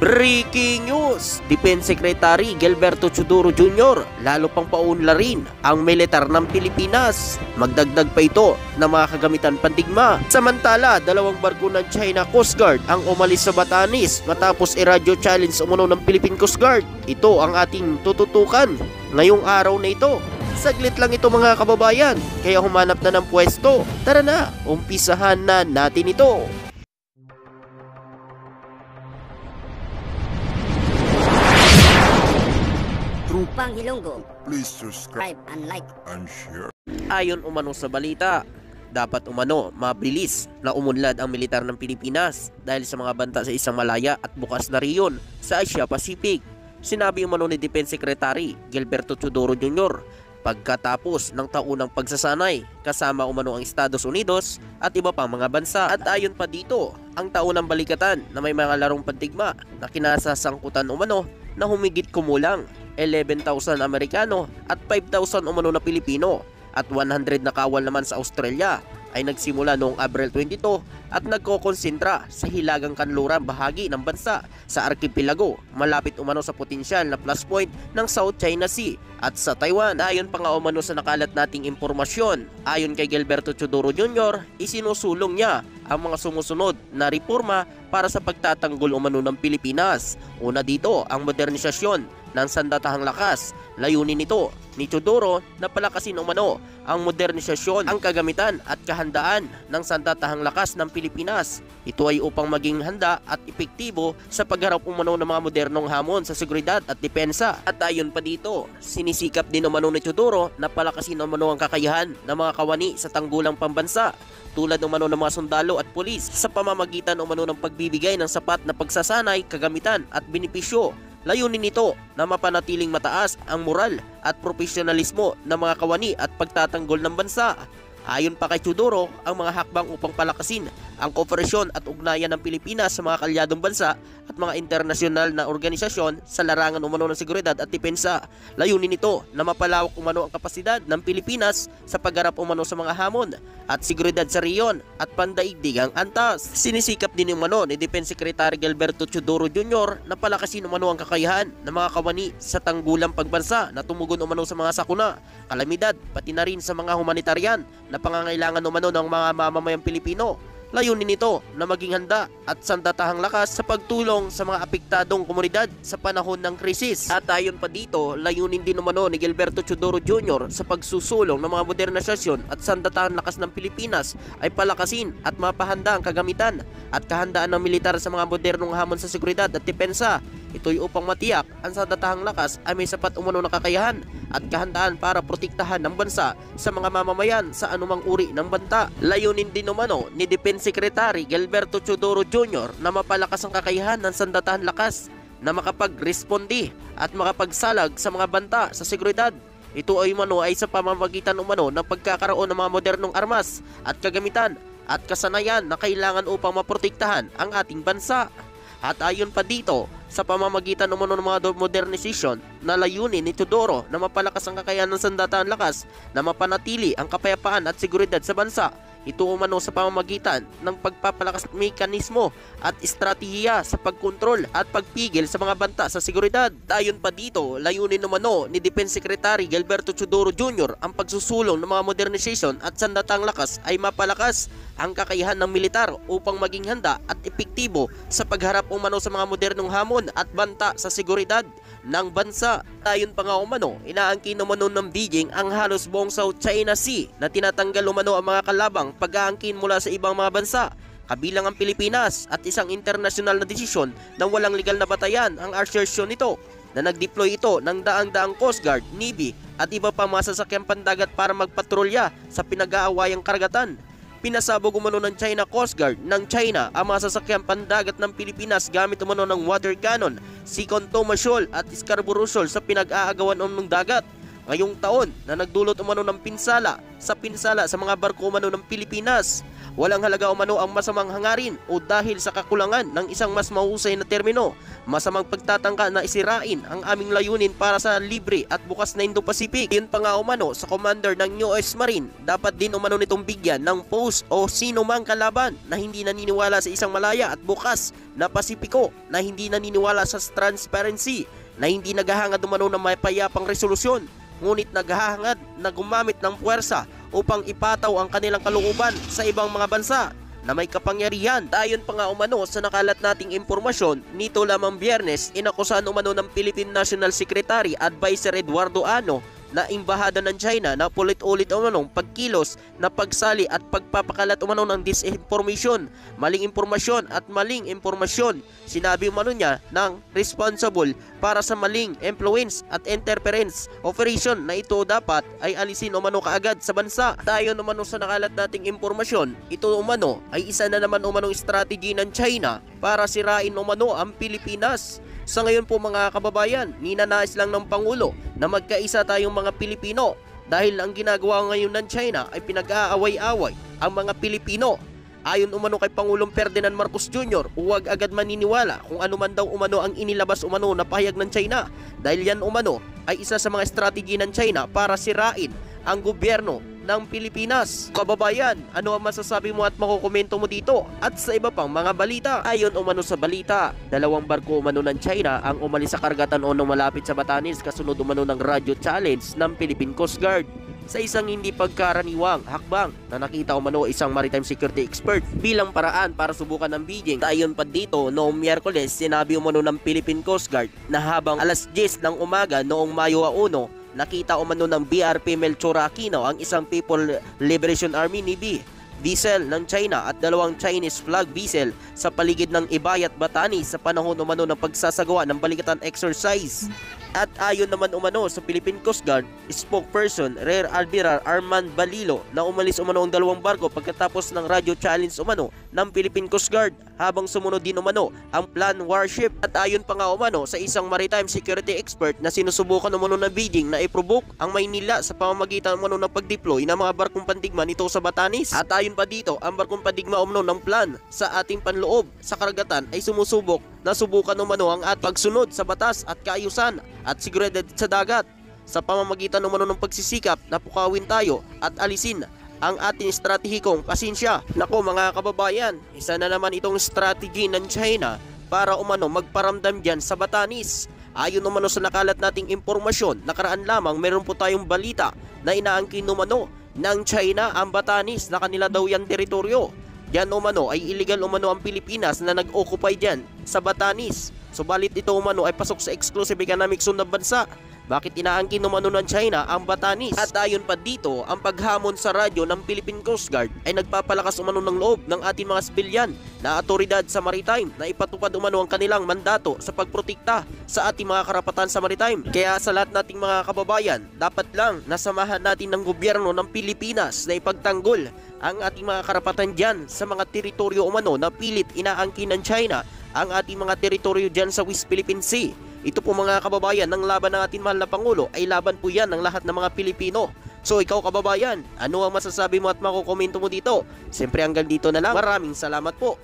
Breaking news! Defense Secretary Gilberto Teodoro Jr. lalo pang paunlarin ang militar ng Pilipinas. Magdagdag pa ito ng mga kagamitan pandigma. Samantala, dalawang barko ng China Coast Guard ang umalis sa Batanes matapos i-radio challenge umano ng Philippine Coast Guard. Ito ang ating tututukan ngayong araw na ito. Saglit lang ito mga kababayan, kaya humanap na ng pwesto. Tara na, umpisahan na natin ito. Trupang Ilonggo, please subscribe and like and share. Ayon umano sa balita, dapat umano mabilis na umunlad ang militar ng Pilipinas dahil sa mga banta sa isang malaya at bukas na riyon sa Asia Pacific. Sinabi umano ni Defense Secretary Gilberto Teodoro Jr. pagkatapos ng taunang pagsasanay kasama umano ang Estados Unidos at iba pang mga bansa. At ayon pa dito, ang taunang balikatan na may mga larong pandigma na kinasasangkutan umano na humigit kumulang 11,000 Amerikano at 5,000 umano na Pilipino at 100 na kawal naman sa Australia ay nagsimula noong Abril 22 at nagkokonsentra sa hilagang kanluran bahagi ng bansa sa Archipelago malapit umano sa potensyal na plus point ng South China Sea at sa Taiwan. Ayon pa nga umano sa nakalat nating impormasyon, ayon kay Gilberto Teodoro Jr., isinusulong niya ang mga sumusunod na reforma para sa pagtatanggol umano ng Pilipinas. Una dito ang modernisasyon ng sandatahang lakas. Layunin nito ni Teodoro na palakasin umano ang modernisasyon, ang kagamitan at kahandaan ng sandatahang lakas ng Pilipinas. Ito ay upang maging handa at epektibo sa pagharap umano ng mga modernong hamon sa seguridad at depensa. At ayon pa dito, sinisikap din umano ni Teodoro na palakasin umano ang kakayahan ng mga kawani sa tanggulang pambansa tulad umano ng mga sundalo at pulis sa pamamagitan umano ng pagbibigay ng sapat na pagsasanay, kagamitan at benepisyo. Layunin nito na mapanatiling mataas ang moral at profesionalismo ng mga kawani at pagtatanggol ng bansa. Ayon pa kay Teodoro, ang mga hakbang upang palakasin ang kooperasyon at ugnayan ng Pilipinas sa mga kalyadong bansa at mga internasyonal na organisasyon sa larangan umano ng seguridad at depensa. Layunin nito na mapalawak umano ang kapasidad ng Pilipinas sa pagharap umano sa mga hamon at seguridad sa riyon at pandaigdigang antas. Sinisikap din umano ni Defense Secretary Gilberto Teodoro Jr. na palakasin umano ang kakayahan ng mga kawani sa tanggulang pagbansa na tumugon umano sa mga sakuna, kalamidad, pati na rin sa mga humanitarian na pangangailangan umano ng mga mamamayang Pilipino. Layunin nito na maging handa at sandatahang lakas sa pagtulong sa mga apektadong komunidad sa panahon ng krisis. At ayon pa dito, layunin din umano ni Gilberto Teodoro Jr. sa pagsusulong ng mga modernisasyon at sandatahang lakas ng Pilipinas ay palakasin at mapahanda ang kagamitan at kahandaan ng militar sa mga modernong hamon sa seguridad at depensa. Ito'y upang matiyak ang sandatahang lakas ay may sapat umano na kakayahan at kahandaan para protektahan ng bansa sa mga mamamayan sa anumang uri ng banta. Layunin din umano ni Defense Secretary Gilberto Teodoro Jr. na mapalakas ang kakayahan ng sandatahang lakas na makapag-respondi at makapagsalag sa mga banta sa seguridad. Ito ay umano ay sa pamamagitan umano ng pagkakaroon ng mga modernong armas at kagamitan at kasanayan na kailangan upang maprotektahan ang ating bansa. At ayon pa dito, sa pamamagitan umano ng mga modernization na layunin ni Teodoro na mapalakas ang kakayahan ng sandatahang lakas na mapanatili ang kapayapaan at seguridad sa bansa. Ito umano sa pamamagitan ng pagpapalakas ng mekanismo at estratehiya sa pagkontrol at pagpigil sa mga banta sa seguridad. Ayon pa dito, layunin umano ni Defense Secretary Gilberto Teodoro Jr. ang pagsusulong ng mga modernization at sandatahang lakas ay mapalakas ang kakayahan ng militar upang maging handa at epektibo sa pagharap umano sa mga modernong hamon at banta sa seguridad ng bansa. Ayon pa nga umano, inaangkin umano ng Beijing ang halos buong South China Sea na tinatanggal umano ang mga kalabang pag-aangkin mula sa ibang mga bansa, kabilang ang Pilipinas, at isang internasyonal na desisyon na walang legal na batayan ang assertion nito na nag-deploy ito ng daang-daang Coast Guard, Navy at iba pa mga sasakyang pandagat para magpatrolya sa pinag-aawayang karagatan. Pinasabog umano ng China Coast Guard ng China ang mga sasakyang pandagat ng Pilipinas gamit umano ng water cannon, Second Thomas Shoal at Scarborough Shoal sa pinag-aagawan ng dagat. Ngayong taon na nagdulot umano ng pinsala sa mga barko umano ng Pilipinas. Walang halaga umano ang masamang hangarin o dahil sa kakulangan ng isang mas mahusay na termino, masamang pagtatangka na isirain ang aming layunin para sa libre at bukas na Indo-Pacific. Yun pa nga umano sa commander ng US Marine, dapat din umano nitong bigyan ng post o sino mang kalaban na hindi naniniwala sa isang malaya at bukas na Pasipiko, na hindi naniniwala sa transparency, na hindi naghahangad umano ng may payapang resolusyon, ngunit naghahangad na gumamit ng puwersa upang ipataw ang kanilang kalooban sa ibang mga bansa na may kapangyarihan. Ayon pa nga umano sa nakalat nating impormasyon, nito lamang Biyernes, inakusahan umano ng Philippine National Secretary Advisor Eduardo Ano na embahada ng China na pulit-ulit umanong pagkilos na pagsali at pagpapakalat umano ng disinformation, maling impormasyon at maling impormasyon. Sinabi umano niya ng responsible para sa maling influence at interference operation na ito dapat ay alisin umano kaagad sa bansa. Tayo umano sa nakalat nating impormasyon, ito umano ay isa na naman umanong strategy ng China para sirain umano ang Pilipinas. Sa ngayon po mga kababayan, ninanais lang ng Pangulo na magkaisa tayong mga Pilipino dahil ang ginagawa ngayon ng China ay pinag-aaway-away ang mga Pilipino. Ayon umano kay Pangulong Ferdinand Marcos Jr., huwag agad maniniwala kung ano man daw umano ang inilabas umano na pahayag ng China dahil yan umano ay isa sa mga strategy ng China para sirain ang gobyerno ng Pilipinas. Kababayan, ano ang masasabi mo at makukomento mo dito at sa iba pang mga balita? Ayon umano sa balita, 2 barko umano ng China ang umalis sa karagatan o malapit sa Batanes kasunod umano ng radio challenge ng Philippine Coast Guard. Sa isang hindi pagkaraniwang hakbang na nakita umano isang maritime security expert bilang paraan para subukan ng Beijing. Ayon pa dito, noong Miyerkules, sinabi umano ng Philippine Coast Guard na habang alas 10 ng umaga noong Mayo 1, nakita umano ng BRP Melchor Aquino ang isang People Liberation Army Navy vessel ng China at 2 Chinese flag vessel sa paligid ng Ibayat, Batanes sa panahon umano ng pagsasagawa ng balikatan exercise. At ayon naman umano sa Philippine Coast Guard spokesperson Rear Admiral Armand Balilo na umalis umano ang 2 barko pagkatapos ng radio challenge umano ng Philippine Coast Guard habang sumunod din umano ang planned warship. At ayon pa nga umano sa isang maritime security expert na sinusubukan umano ng Beijing na i-provoke ang Maynila sa pamamagitan umano ng pag-deploy ng mga barkong pandigma nito sa Batanes. At ayon pa dito, ang barkong pandigma umano ng plan sa ating panloob sa karagatan ay sumusubok na subukan umano ang at pagsunod sa batas at kaayusan at seguridad sa dagat sa pamamagitan umano ng pagsisikap na pukawin tayo at alisin ang ating estratehikong pasensya. Nako mga kababayan, isa na naman itong strategy ng China para umano magparamdam dyan sa Batanes. Ayon umano sa nakalat nating impormasyon, nakaraan lamang meron po tayong balita na inaangkin umano ng China ang Batanes na kanila daw yan teritoryo. Diyan umano ay illegal umano ang Pilipinas na nag-occupy dyan sa Batanes. Subalit ito umano ay pasok sa exclusive economic zone ng bansa. Bakit inaangkin umano ng China ang Batanes? At ayon pa dito, ang paghamon sa radyo ng Philippine Coast Guard ay nagpapalakas umano ng loob ng ating mga sibilyan na autoridad sa maritime na ipatupad umano ang kanilang mandato sa pagprotekta sa ating mga karapatan sa maritime. Kaya sa lahat nating mga kababayan, dapat lang nasamahan natin ng gobyerno ng Pilipinas na ipagtanggol ang ating mga karapatan dyan sa mga teritoryo umano na pilit inaangkin ng China ang ating mga teritoryo dyan sa West Philippine Sea. Ito po mga kababayan, ng laban ng ating mahal na Pangulo ay laban po yan ng lahat ng mga Pilipino. So ikaw kababayan, ano ang masasabi mo at makukomento mo dito? Siyempre hanggang dito na lang. Maraming salamat po.